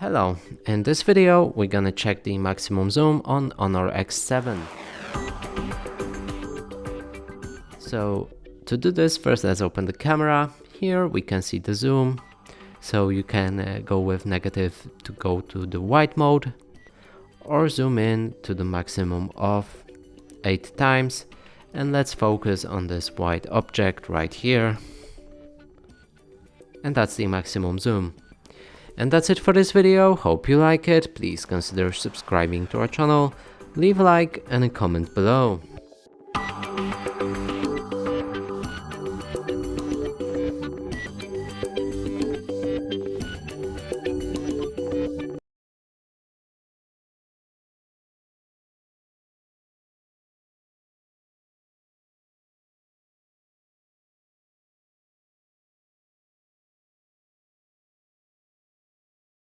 Hello, in this video we're gonna check the maximum zoom on Honor X7. So to do this, first let's open the camera. Here we can see the zoom, so you can go with negative to go to the wide mode, or zoom in to the maximum of 8 times, and let's focus on this white object right here, and that's the maximum zoom. And that's it for this video. Hope you like it. Please consider subscribing to our channel, leave a like and a comment below.